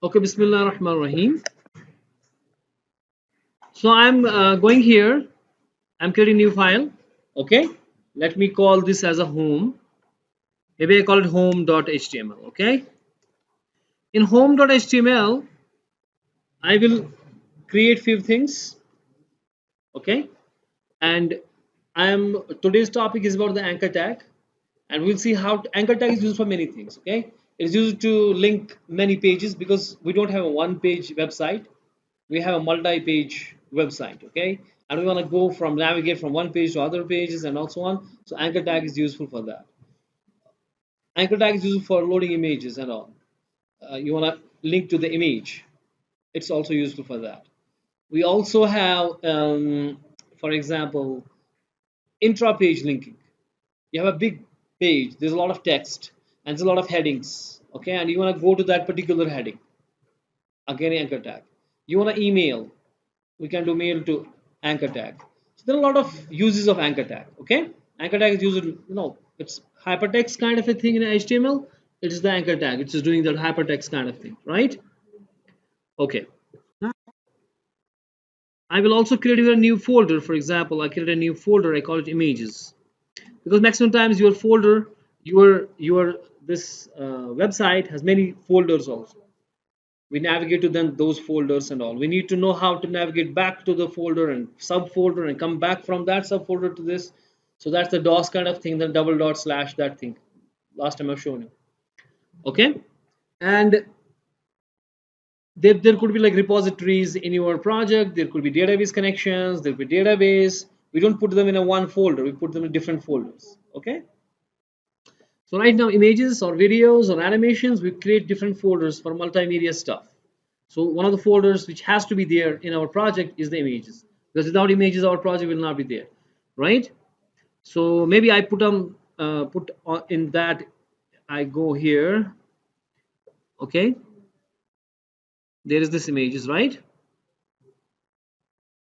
Okay, Bismillah Rahman Rahim. So I'm going here. I'm creating new file. Okay, let me call this as a home. Maybe I call it home.html. Okay, in home.html, I will create few things. Okay, and I am today's topic is about the anchor tag, and we'll see how anchor tag is used for many things. Okay, it's used to link many pages because we don't have a one-page website. We have a multi-page website, okay, and we want to go from navigate from one page to other pages and also on. So anchor tag is useful for that. Anchor tag is useful for loading images and all. You want to link to the image, it's also useful for that. We also have for example, intra-page linking. You have a big page, there's a lot of text and there's a lot of headings, okay, and you want to go to that particular heading. Again, anchor tag. You want to email, we can do mail to anchor tag. So there are a lot of uses of anchor tag. Okay, anchor tag is used, it's hypertext kind of a thing in HTML. It is the anchor tag. It's just doing that hypertext kind of thing, right? Okay. I will also create a new folder. For example, I create a new folder. I call it images because maximum times your folder, your this website has many folders also. We navigate to them those folders and all. We need to know how to navigate back to the folder and subfolder and come back from that subfolder to this. So that's the DOS kind of thing, the double dot slash that thing last time I've shown you. Okay, and there could be like repositories in your project, there could be database connections, there could be database. We don't put them in a one folder, we put them in different folders. Okay, so right now images or videos or animations, we create different folders for multimedia stuff. So one of the folders which has to be there in our project is the images, because without images our project will not be there, right? So maybe I put on, in that I go here. Okay, there is this images, right?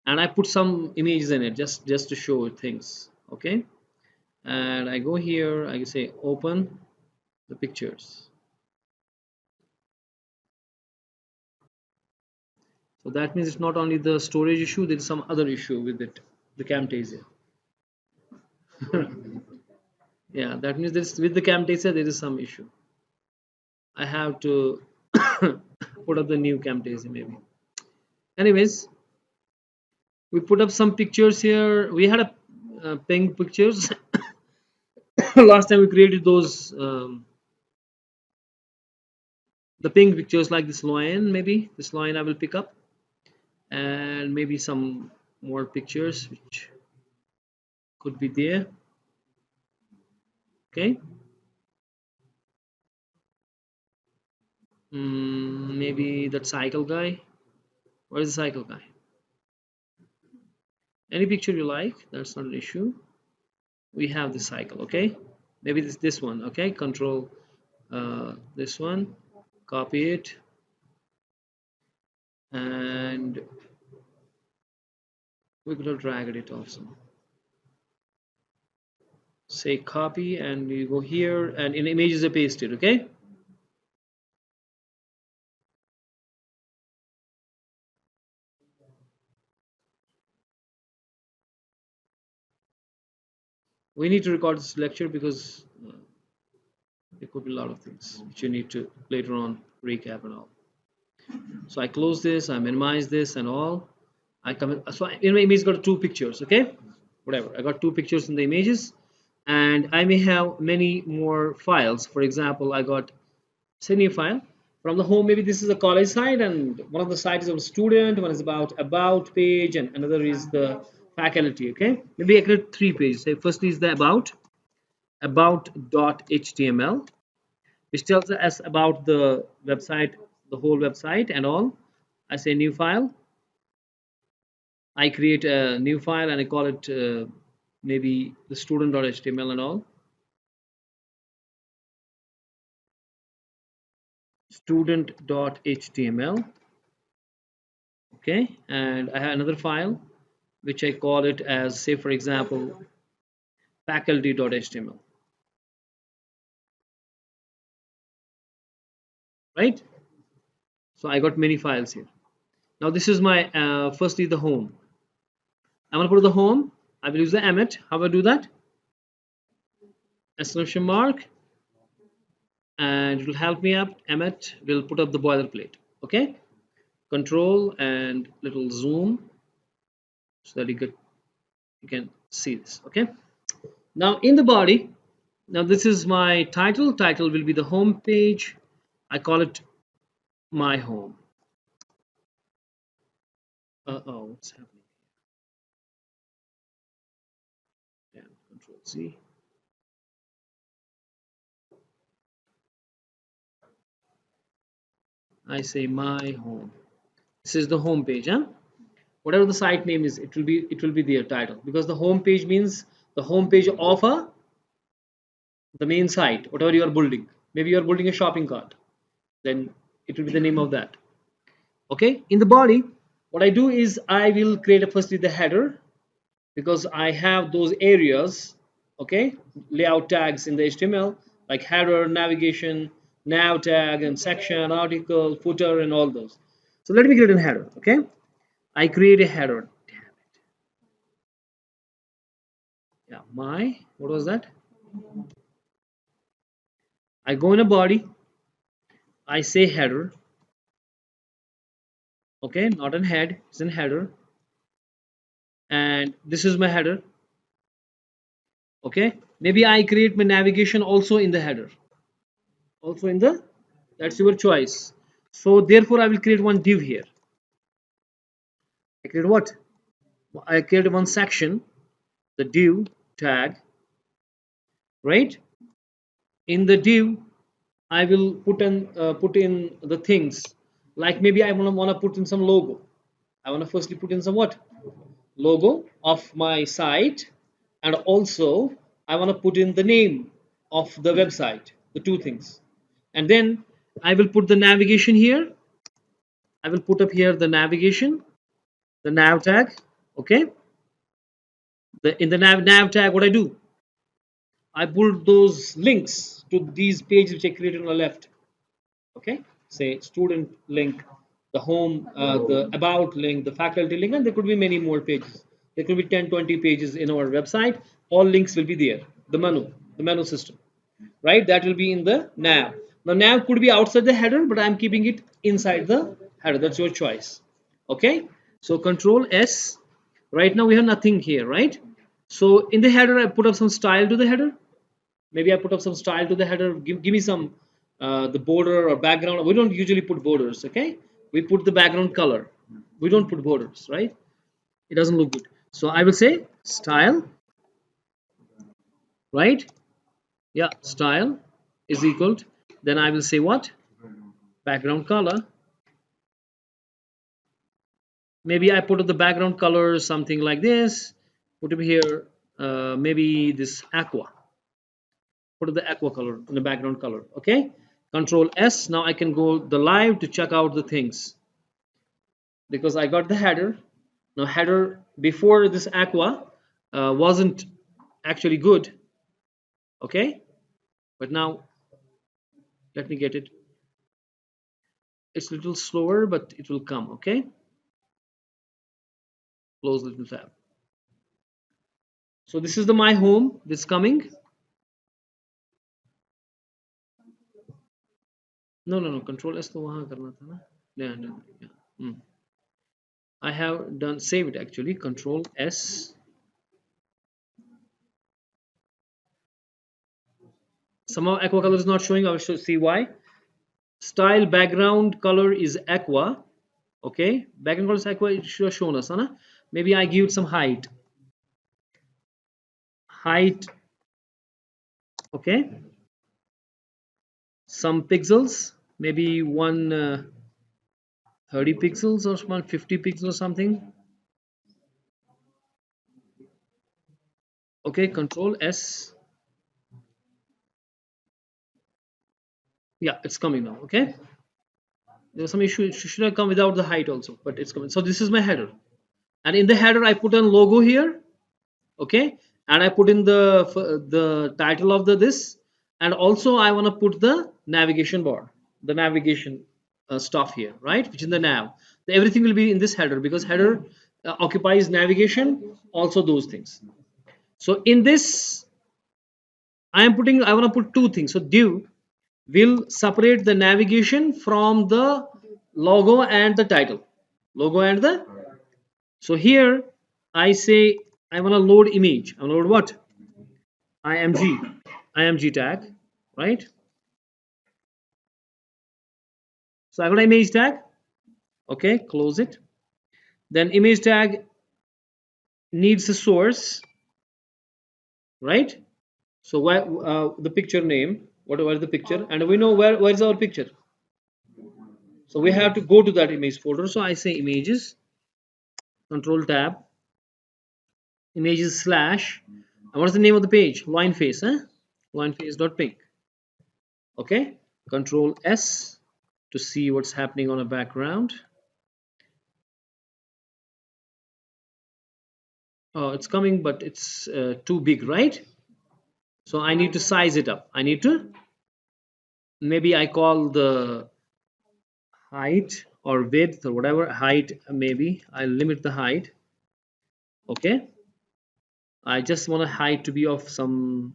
And I put some images in it just to show things. Okay, and I go here, I say open the pictures. So that means it's not only the storage issue, there is some other issue with it, the Camtasia. Yeah, that means this with the Camtasia there is some issue. I have to put up the new Camtasia maybe. Anyways, we put up some pictures here. We had a pink pictures last time we created those the pink pictures like this lion. Maybe this lion I will pick up, and maybe some more pictures which could be there. Okay, maybe that cycle guy. Where is the cycle guy? Any picture you like, that's not an issue. We have the cycle. Okay, maybe this one. Okay, control this one, copy it, and we could drag it also. Say copy, and you go here, and in images I paste it. Okay, we need to record this lecture because there could be a lot of things which you need to later on recap and all. So I close this, I minimize this and all. I come so in my image got two pictures. Okay, whatever, I got two pictures in the images, and I may have many more files. For example, I got say new file from the home. Maybe this is a college site, and one of the sites is about student, one is about page, and another is the faculty. Okay, maybe I create three pages. Say firstly is the about.html, which tells us about the website, the whole website and all. I say new file. I create a new file and I call it maybe the student.html and all. Student.html. Okay, and I have another file which I call it as, say for example, faculty.html, right? So I got many files here. Now this is my firstly the home. I'm gonna put the home. I will use the emmet. How do I do that? Exclamation mark, and it will help me up. Emmet will put up the boilerplate. Okay. Control and little zoom so that you can see this. Okay. Now in the body, now this is my title. Title will be the home page. I call it my home. Oh, what's happening? Damn, Control C. I say my home. This is the home page, huh? Whatever the site name is, it will be their title, because the home page means the home page of the main site, whatever you are building. Maybe you are building a shopping cart, then it will be the name of that. Okay. In the body, what I do is I will create firstly the header, because I have those areas, okay, layout tags in the HTML, like header, navigation, nav tag, and section, article, footer, and all those. So let me create a header. Okay. I create a header. Yeah, what was that? I go in a body, I say header, okay, not in head, it's in header, and this is my header, okay. Maybe I create my navigation also in the header, also in the, that's your choice. So therefore, I will create one div here. I create what? I create one section, the div tag, right? In the div, I will put in the things, like maybe I wanna put in some logo. I wanna firstly put in some what? Logo of my site, and also I want to put in the name of the website, the two things. And then I will put the navigation here. I will put up here the navigation, the nav tag. Okay. In the nav tag, what I do, I put those links to these pages which I created on the left. Okay. Say student link, the home, the about link, the faculty link, and there could be many more pages. There could be 10, 20 pages in our website. All links will be there. The menu system, right? That will be in the nav. Now nav could be outside the header, but I'm keeping it inside the header. That's your choice. Okay. So Control S. Right now we have nothing here, right? So in the header, I put up some style to the header. Maybe I put up some style to the header. Give me some the border or background. We don't usually put borders. Okay. We put the background color. We don't put borders, right? It doesn't look good. So I will say style, right? Yeah, style is equal to, then I will say what? Background color. Maybe I put the background color something like this. Put it here, maybe this aqua. Put the aqua color in the background color. Okay. Control S. Now I can go the live to check out the things, because I got the header. Now header before this aqua wasn't actually good. Okay. But now let me get it. It's a little slower, but it will come. Okay. Close little tab. So this is the my home. This coming. No. Control S तो वहाँ करना था ना. Yeah. I have done save it actually. Control S. Somehow aqua color is not showing. I will see why. Style background color is aqua. Okay. Background color is aqua. It should have shown us, huh? Maybe I give it some height. Height. Okay. Some pixels. Maybe 130 pixels or 150 pixels or something. Okay. Control S. Yeah, it's coming now. Okay. There's some issue. It should have come without the height also, but it's coming. So this is my header, and in the header I put a logo here. Okay. And I put in the title of this, and also I want to put the navigation bar, the navigation stuff here, right, which is the nav. Everything will be in this header because header occupies navigation, also those things. So in this, I want to put two things. So div will separate the navigation from the logo and the title. Logo and the, so here I say I want to load image. I want to load what? img img tag, right? So I got an image tag. Okay, close it. Then image tag needs a source, right? So why the picture name? Whatever is the picture, and we know where is our picture. So we have to go to that image folder. So I say images, control tab, images slash. And what's the name of the page? Line face, huh? Line face dot ping. Okay. Control S to see what's happening on a background. Oh, it's coming, but it's too big, right? So I need to size it up. I need to, maybe I call the height or width or whatever height, maybe I limit the height. Okay, I just want a height to be of some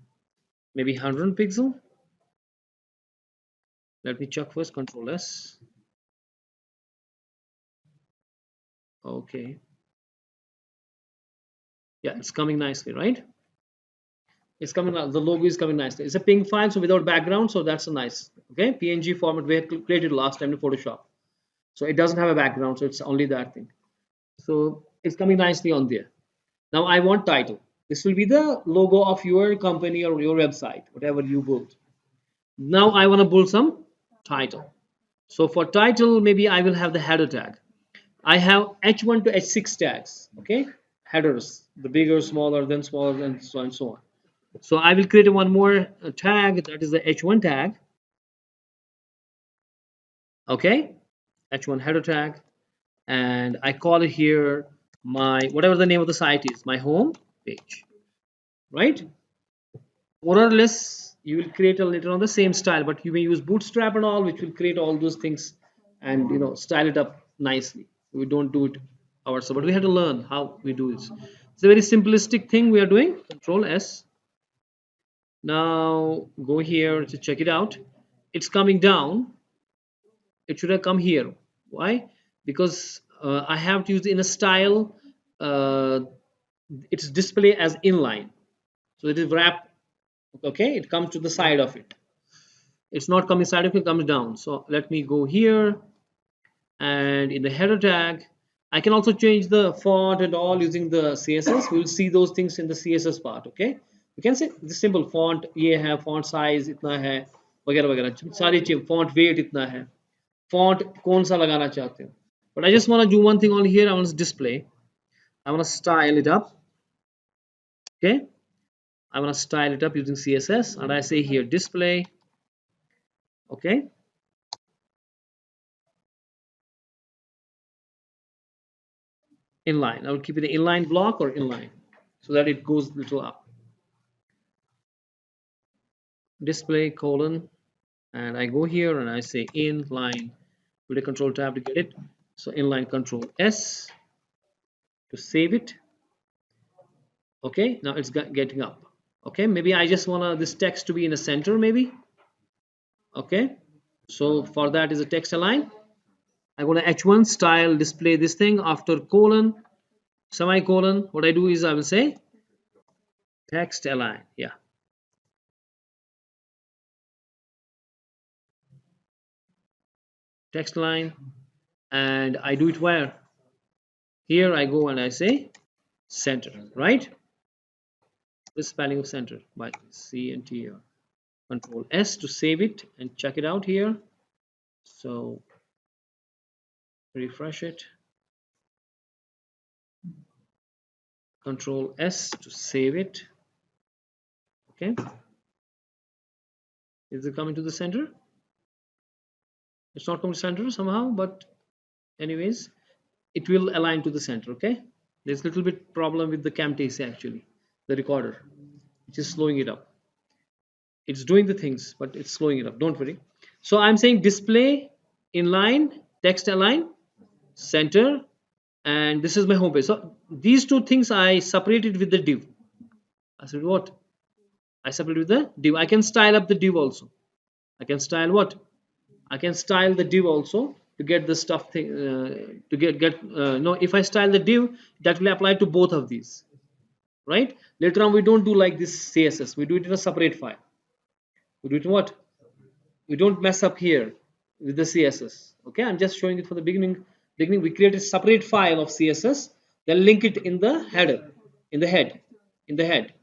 maybe 100 pixel. Let me check first. Control S. Okay, yeah, it's coming nicely, right? It's coming out, the logo is coming nicely. It's a ping file, so without background, so that's a nice, okay, PNG format we had created last time in Photoshop. So it doesn't have a background, so it's only that thing. So it's coming nicely on there. Now I want title. This will be the logo of your company or your website, whatever you build. Now I want to build some title. So for title, maybe I will have the header tag. I have H1 to H6 tags, okay? Headers, the bigger, smaller, then smaller, and so on and so on. So I will create one more tag, that is the H1 tag, okay? H1 header tag, and I call it here my, whatever the name of the site is, my home page, right? More or less you will create a later on the same style, but you may use bootstrap and all, which will create all those things and style it up nicely. We don't do it ourselves, but we have to learn how we do this. It's a very simplistic thing we are doing. Control S. Now go here to check it out. It's coming down. It should have come here. Why? Because I have to use in a style, uh, it's display as inline, so it is wrap. Okay, it comes to the side of it. It's not coming side of it, comes down. So let me go here, and in the header tag I can also change the font and all using the CSS. We will see those things in the CSS part. Okay, you can say the simple font ये है, font size इतना है, वगैरह वगैरह सारी चीज, font weight इतना है, font कौन सा लगाना चाहते हो. But I just want to do one thing on here. I want to display, I want to style it up. Okay, I want to style it up using CSS, and I say here display. Okay, inline. I will keep it an inline block or inline so that it goes little up. Display colon, and I go here and I say inline with a control tab to get it. So inline, control S to save it. Okay, now it's getting up. Okay, maybe I just want this text to be in the center maybe. Okay, so for that is a text align. I go to H1 style display this thing after colon semicolon. What I do is I will say text align. Yeah, text line, and I do it where? Here I go and I say center, right? The spelling of center by C and T. Control S to save it and check it out here. So refresh it. Control S to save it. Okay. Is it coming to the center? It's not coming to center somehow, but anyways, it will align to the center. Okay. There's a little bit problem with the Camtasia actually, the recorder, which is slowing it up. It's doing the things, but it's slowing it up. Don't worry. So I'm saying display inline, text align, center, and this is my home page. So these two things I separated with the div. I said what? I separated with the div. I can style up the div also. I can style what? I can style the div also to get the stuff thing, to get no. If I style the div, that will apply to both of these, right? Later on, we don't do like this CSS. We do it in a separate file. We do it in what? We don't mess up here with the CSS. Okay, I'm just showing it for the beginning. We create a separate file of CSS, then link it in the header, in the head, in the head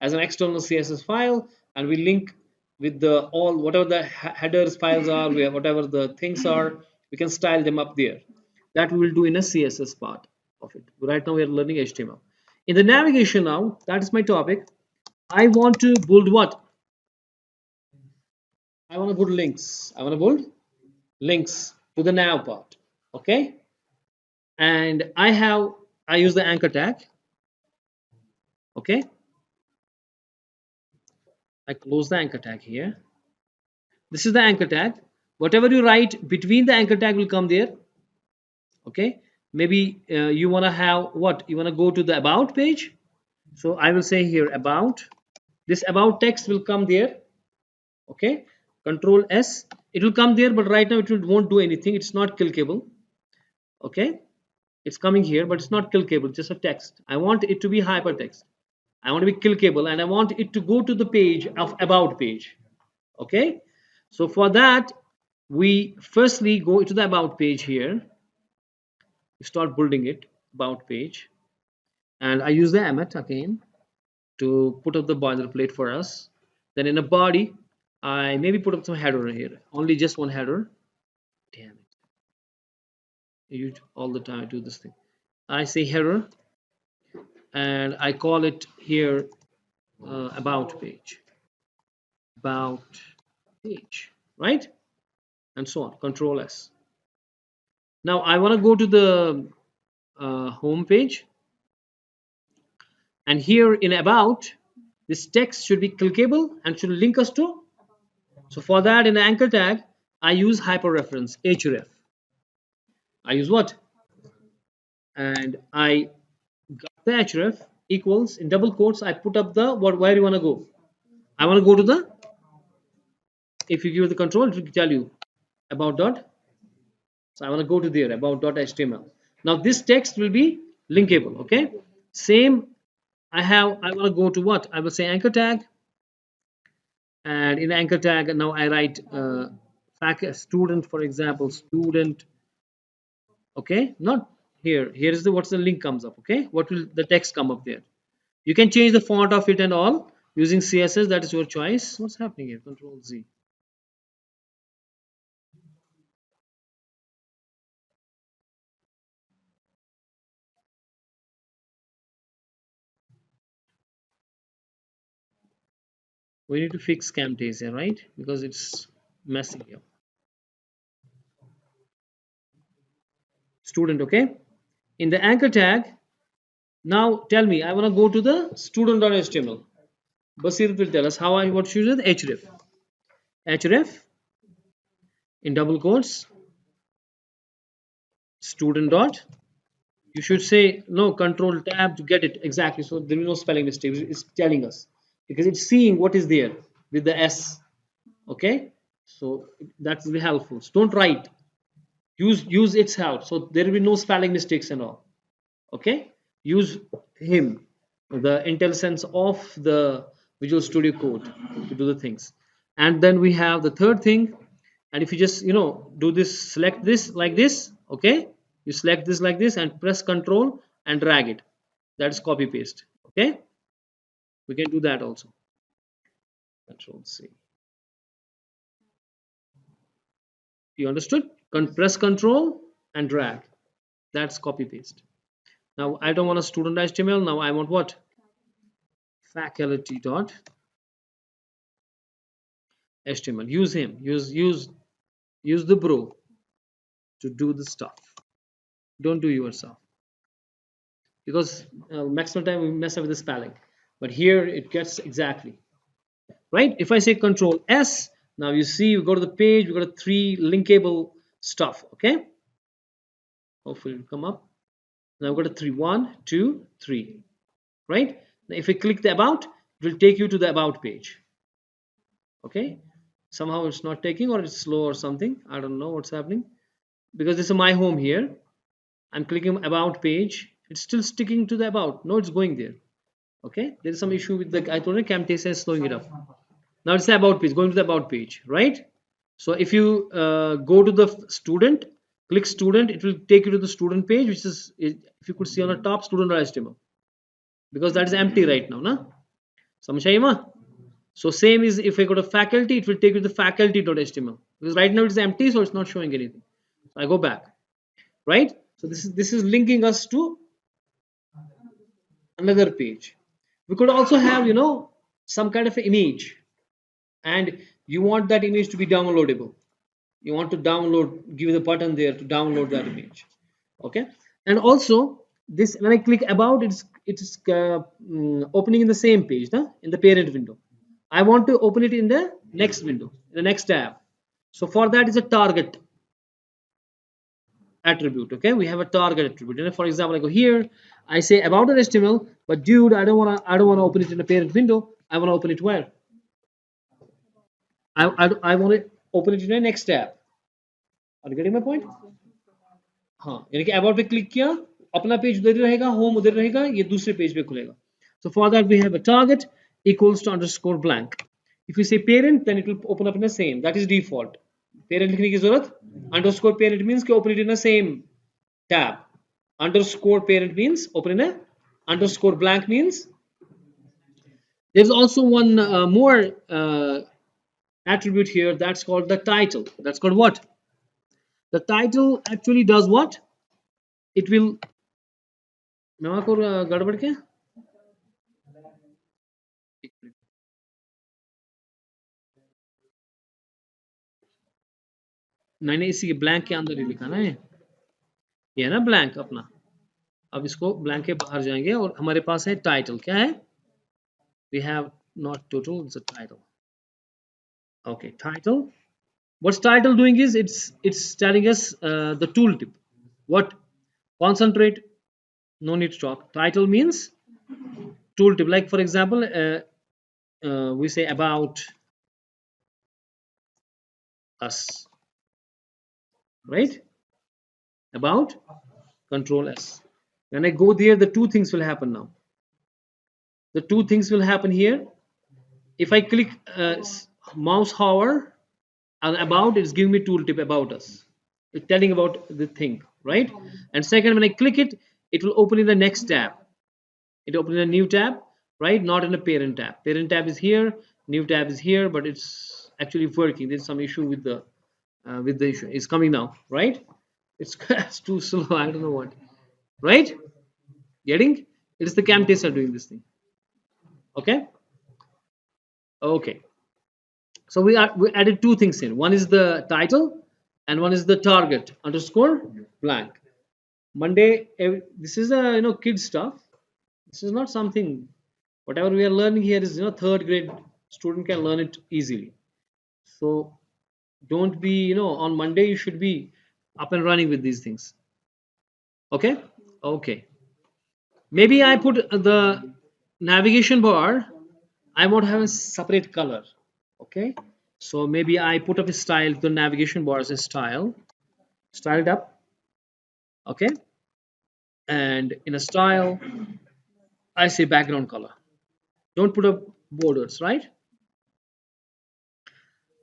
as an external CSS file, and we link with the all whatever the headers files are, whatever the things are, we can style them up there. That we will do in a CSS part of it. Right now we are learning HTML. In the navigation now, that is my topic. I want to build what? I want to build links. I want to build links to the nav part. Okay, and I use the anchor tag. Okay, I close the anchor tag here. This is the anchor tag. Whatever you write between the anchor tag will come there. Okay, maybe you want to have what? You want to go to the about page. So I will say here about. This about text will come there. Okay, Control S. It will come there, but right now won't do anything. It's not clickable. Okay, it's coming here, but it's not clickable. Just a text. I want it to be hypertext. I want to be clickable, and I want it to go to the page of about page. Okay, so for that we firstly go to the about page here. We start building it about page, and I use the emmet again to put up the boilerplate for us. Then in a body, I maybe put up some header here. Only just one header. Damn it! You all the time I do this thing. I say header, and I call it here about page. About page, right? And so on. Control S. Now I want to go to the home page, and here in about, this text should be clickable and should link us to. So for that, in the anchor tag, I use hyperreference href. I use what? And I got the href equals in double quotes. I put up the what? Where you want to go? I want to go to the. If you give the control, it will tell you about dot. So I want to go to there about .html. Now this text will be linkable. Okay, same. I want to go to what? I will say anchor tag, and in anchor tag now I write student, for example, student. Okay, not here. Here is the what's the link comes up. Okay, what will the text come up there? You can change the font of it and all using CSS. That is your choice. What's happening here? Control Z. We need to fix Camtasia, right? Because it's messing here. Student, okay? In the anchor tag, now tell me, I want to go to the student.html. Basir will tell us how I what should use href. Href in double quotes, student dot. You should say no, control tab to get it exactly. So there is no spelling mistake. It's telling us because it's seeing what is there with the S. Okay, so that will be helpful. So don't write. Use its help. So there will be no spelling mistakes and all. Okay, use him, the IntelliSense of the Visual Studio Code to do the things. And then we have the third thing, and if you just do this, select this like this. Okay, you select this like this and press Control and drag it. That's copy paste. Okay, we can do that also. Control C. You understood? Press Control and drag. That's copy paste. Now I don't want a student HTML. Now I want what? Faculty dot HTML. Use him. Use the bro to do the stuff. Don't do yourself, because maximum time we mess up with the spelling. But here it gets exactly right. If I say Control S, now you see we go to the page. We got a 3 linkable stuff. Okay, hopefully it'll come up. Now I've got a 3, 1, 2, 3, right? Now if we click the about, it will take you to the about page. Okay, somehow it's not taking, or it's slow or something. I don't know what's happening, because this is my home here. I'm clicking about page, it's still sticking to the about. No, it's going there. Okay, there is some issue with the, I told you, Camtasia is slowing it up. Now it's the about page, going to the about page, right? So if you go to the student, click student, it will take you to the student page, which is, if you could see on the top, student.html, because that is empty right now, na? Samjhai ma? So same is, if I go to faculty, it will take you to the faculty.html, because right now it's empty, so it's not showing anything. So I go back, right? So this is linking us to another page. We could also have, some kind of image, and you want that image to be downloadable. You want to download, give the button there to download that image. Okay, and also this, when I click about, it's opening in the same page, in the parent window. I want to open it in the next window, in the next tab. So for that is a target attribute. Okay, we have a target attribute, and for example, I go here, I say about an HTML, but dude, I don't want to open it in the parent window. I want to open it where? I want to open it in the next tab. Are you getting my point? हाँ, यानी कि about पे click किया, अपना page उधर रहेगा, home उधर रहेगा, ये दूसरे पेज पे खुलेगा. So for that we have a target equals to underscore blank. If you say parent, then it will open up in the same. That is default. Parent लिखने की जरूरत. Underscore parent means कि open it in the same tab. Underscore parent means open in a. Underscore blank means. There's also one more attribute here, that's called the title. That's called what? The title actually does what? It will. गड़बड़ क्या? मैंने इसी के blank के अंदर ही लिखा ना, ये है ना ब्लैंक अपना. अब इसको ब्लैंक के बाहर जाएंगे और हमारे पास है टाइटल. क्या है? We have not total, it's a title. Okay, title. What's title doing is, it's telling us the tooltip. What? Concentrate. No need to talk. Title means tooltip. Like for example, we say about us, right? About, control S. When I go there, the two things will happen now. The two things will happen here. If I click mouse hover and about, it's giving me tooltip about us. It's telling about the thing, right? And second, when I click it, it will open in the next tab. It open in a new tab, right? Not in a parent tab. Parent tab is here, new tab is here, but it's actually working. There's some issue with the issue. It's coming now, right? It's, it's too slow. I don't know what, right? Getting? It is the Camtasia doing this thing. Okay. Okay. So we added two things in. One is the title, and one is the target underscore blank. Monday. This is a kid stuff. This is not something. Whatever we are learning here is third grade student can learn it easily. So don't be on Monday you should be up and running with these things. Okay. Okay. Maybe I put the navigation bar. I want to have a separate color. Okay, so maybe I put up a style, the navigation bar as a style it up. Okay, and in a style I say background color. Don't put up borders, right?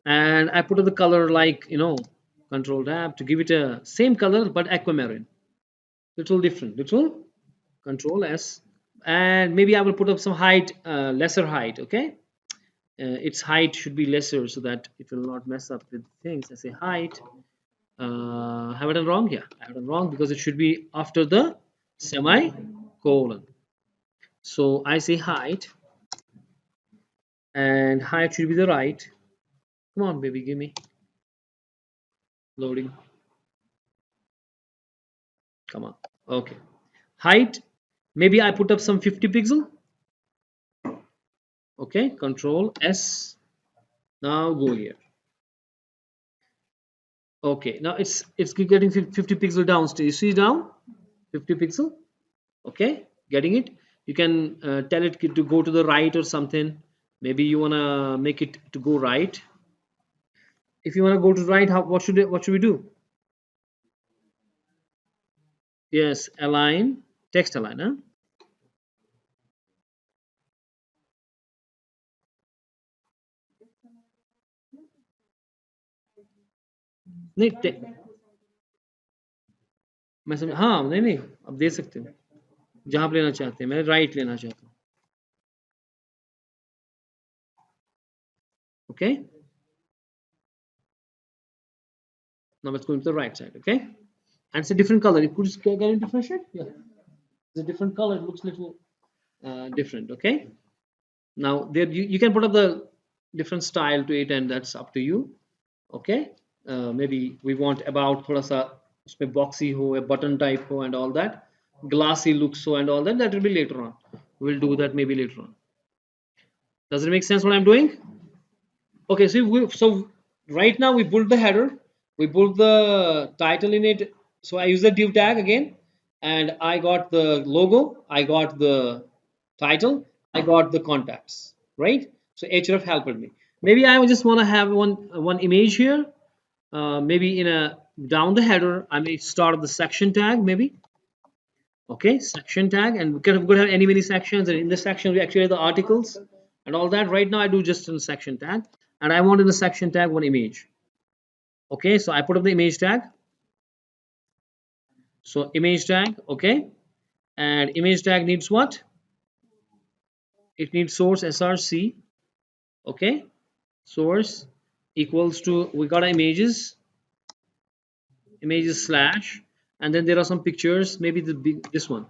And I put up the color like control tab to give it a same color but aquamarine, little different, little control S. And maybe I will put up some height, lesser height. Okay, its height should be lesser so that it will not mess up with things. I say height. Have I done wrong? Yeah, I have done wrong because it should be after the semicolon. So I say height, and height should be the right. Come on, baby, give me loading. Come on. Okay, height. Maybe I put up some 50 pixel. Okay, control S. Now go here. Okay, now it's getting 50 pixel down. You see down 50 pixel. Okay, getting it. You can tell it to go to the right or something. Maybe you wanna make it to go right. If you wanna go to right, what should we do? Yes, align, text align, huh? नहीं मैं समझ, हाँ नहीं नहीं अब दे सकते हो जहाँ पे लेना चाहते हैं, मैं राइट लेना चाहता हूँ. Okay, now let's go to the right side. Okay, and it's a different color. It could get a different shade. Yeah, it's a different color. It looks a little different. Okay, now there you can put up the different style to it, and that's up to you. Okay, maybe we want about थोड़ा सा उसमें boxy हो, a button type हो, and all that, glassy looks so and all that. That will be later on. We'll do that maybe later on. Does it make sense what I'm doing? Okay, so right now we built the header, we built the title in it. So I use the div tag again, and I got the logo, I got the title, I got the contacts, right? So href helped me. Maybe I just want to have one image here. Maybe in a down the header, I may start the section tag maybe. Okay, section tag, and we could have any many sections, and in the section we actually have the articles and all that. Right now I do just in section tag, and I want in the section tag one image. Okay, so I put up the image tag. So image tag, okay, and image tag needs what? It needs source src. Okay, source equals to, we got images slash, and then there are some pictures, maybe this one,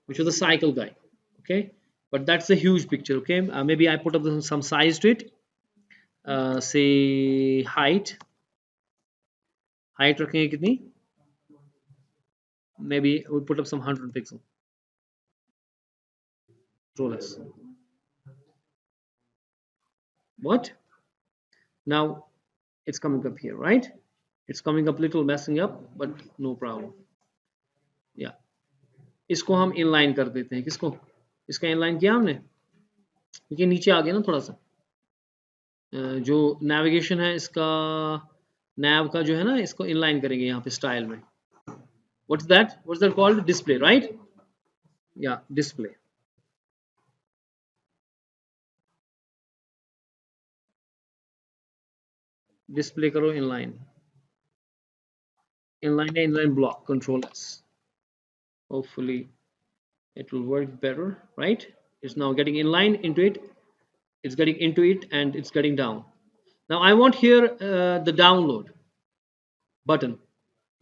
which was the cycle guy. Okay, but that's a huge picture. Okay, maybe I put up some size to it. Say height रखेंगे कितनी, maybe we put up some 100 pixel, less. What? Now it's coming up here, right? It's coming up little messing up, but no problem. Yeah, इसको हम inline कर देते हैं. किसको? इसका inline किया हमने, क्योंकि नीचे आ गया ना थोड़ा सा. जो navigation है इसका, nav का जो है ना, इसको inline करेंगे यहाँ पे style में. What's that called? Display, right? Yeah, display. Display करो inline. Inline block, control S. Hopefully it will work better, right? It's now getting inline into it. It's getting into it and it's getting down. Now I want here the download button,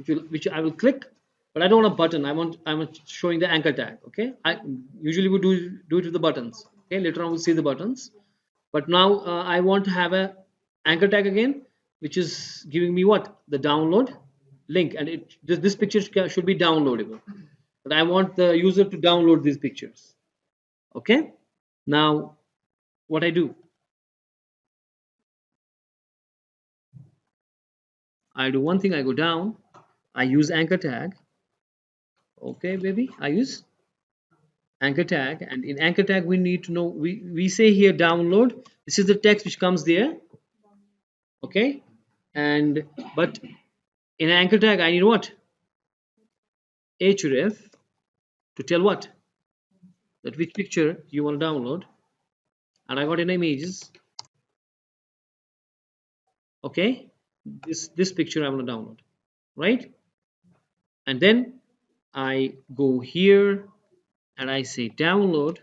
which I will click, but I don't want a button. I'm showing the anchor tag. Okay, I usually would do it with the buttons. Okay, later on we'll see the buttons, but now I want to have a anchor tag again, which is giving me what, the download link, and this picture should be downloadable, but I want the user to download these pictures. Okay, now what I do, I do one thing, I go down, I use anchor tag. Okay, baby, I use anchor tag, and in anchor tag we need to know, we say here download, this is the text which comes there. Okay, and but in anchor tag I need what, href, to tell what, that which picture you want to download, and I got in images. Okay, this picture I want to download, right? And then I go here and I say download,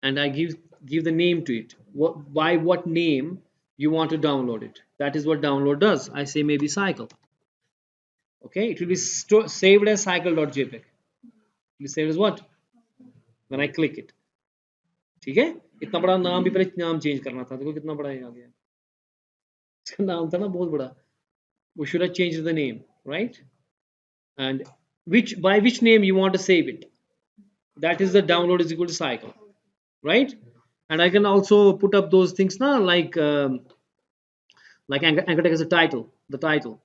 and I give the name to it. By what name you want to download it. That is what download does. I say maybe cycle. Okay, it will be saved as cycle.jpg. It will be saved as what, when I click it. ठीक है, इतना बड़ा नाम भी पहले नाम change करना था, देखो कितना बड़ा आ गया. इसका नाम था ना बहुत बड़ा. We should have changed the name, right? And by which name you want to save it, that is the download is equal to cycle, right? And I can also put up those things now, like anchor tag is a title, the title,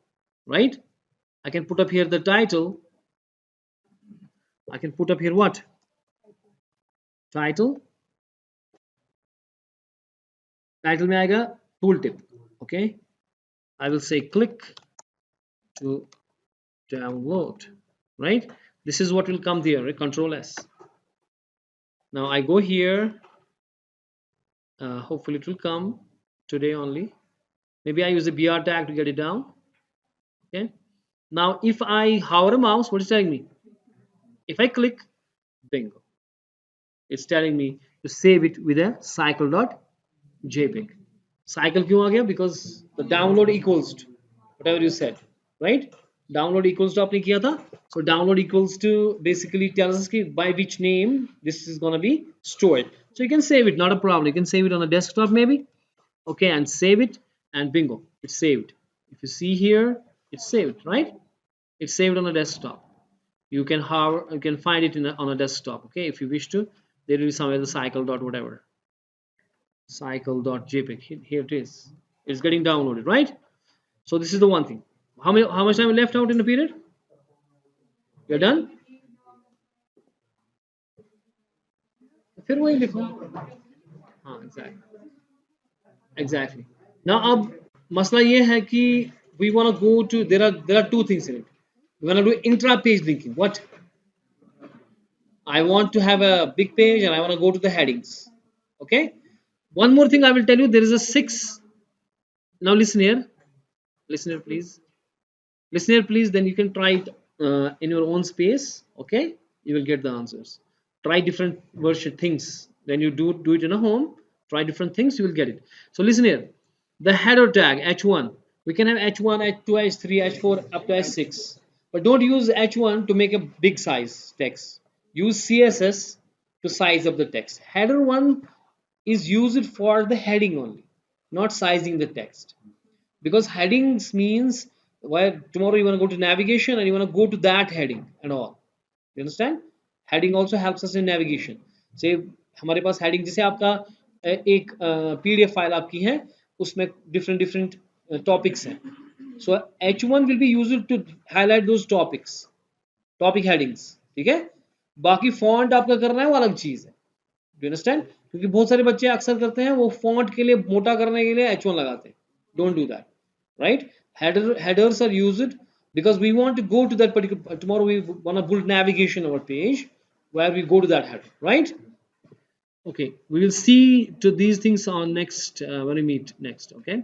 right? I can put up here the title. I can put up here what? Title. Title में आएगा tooltip. Okay. I will say click to download, right? This is what will come there, right? Control S. Now I go here. Hopefully it will come today only. Maybe I use a BR tag to get it down. Okay. Now if I hover a mouse, what is telling me? If I click, bingo. It's telling me to save it with a cycle.jpg. Cycle क्यों आ गया? Because the download equals to whatever you said, right? Download equals to आपने किया था. So download equals to basically tells us कि by which name this is gonna be stored. So you can save it, not a problem. You can save it on a desktop maybe. Okay, and save it, and bingo, it's saved. If you see here, it's saved, right? It's saved on a desktop. You can find it on a desktop. Okay, if you wish to, there will be somewhere the cycle dot whatever, cycle.jpg. Here it is. It's getting downloaded, right? So this is the one thing. How much time left out in the period? You're done. फिर वही लिखो. हाँ, exactly. Now अब मसला ये है कि we want to go to, there are two things in it. We want to do intra page linking. What? I want to have a big page and I want to go to the headings. Okay. One more thing I will tell you. There is a 6. Now listen here. Listen here, please. Listen here, please. Then you can try it in your own space. Okay. You will get the answers. Try different version things. When you do it in a home, try different things. You will get it. So listen here. The header tag H1. We can have H1, H2, H3, H4 up to H6. But don't use H1 to make a big size text. Use CSS to size up the text. Header 1 is used for the heading only, not sizing the text. Because headings means where tomorrow you want to go to navigation and you want to go to that heading and all. You understand? Heading also helps us in navigation. Say हमारे पास heading जैसे आपका एक PDF file आपकी है उसमें different topics हैं. So H1 will be used to highlight those topics, topic headings. ठीक है? बाकी font आपका करना है वो अलग चीज है. Do you understand? क्योंकि बहुत सारे बच्चे अक्सर करते हैं वो font के लिए मोटा करने के लिए H1 लगाते हैं. Don't do that, right? Headers are used because we want to go to that particular. Tomorrow we want to build navigation on our page where we go to that header, right? Okay, we will see to these things on next when we meet next. Okay.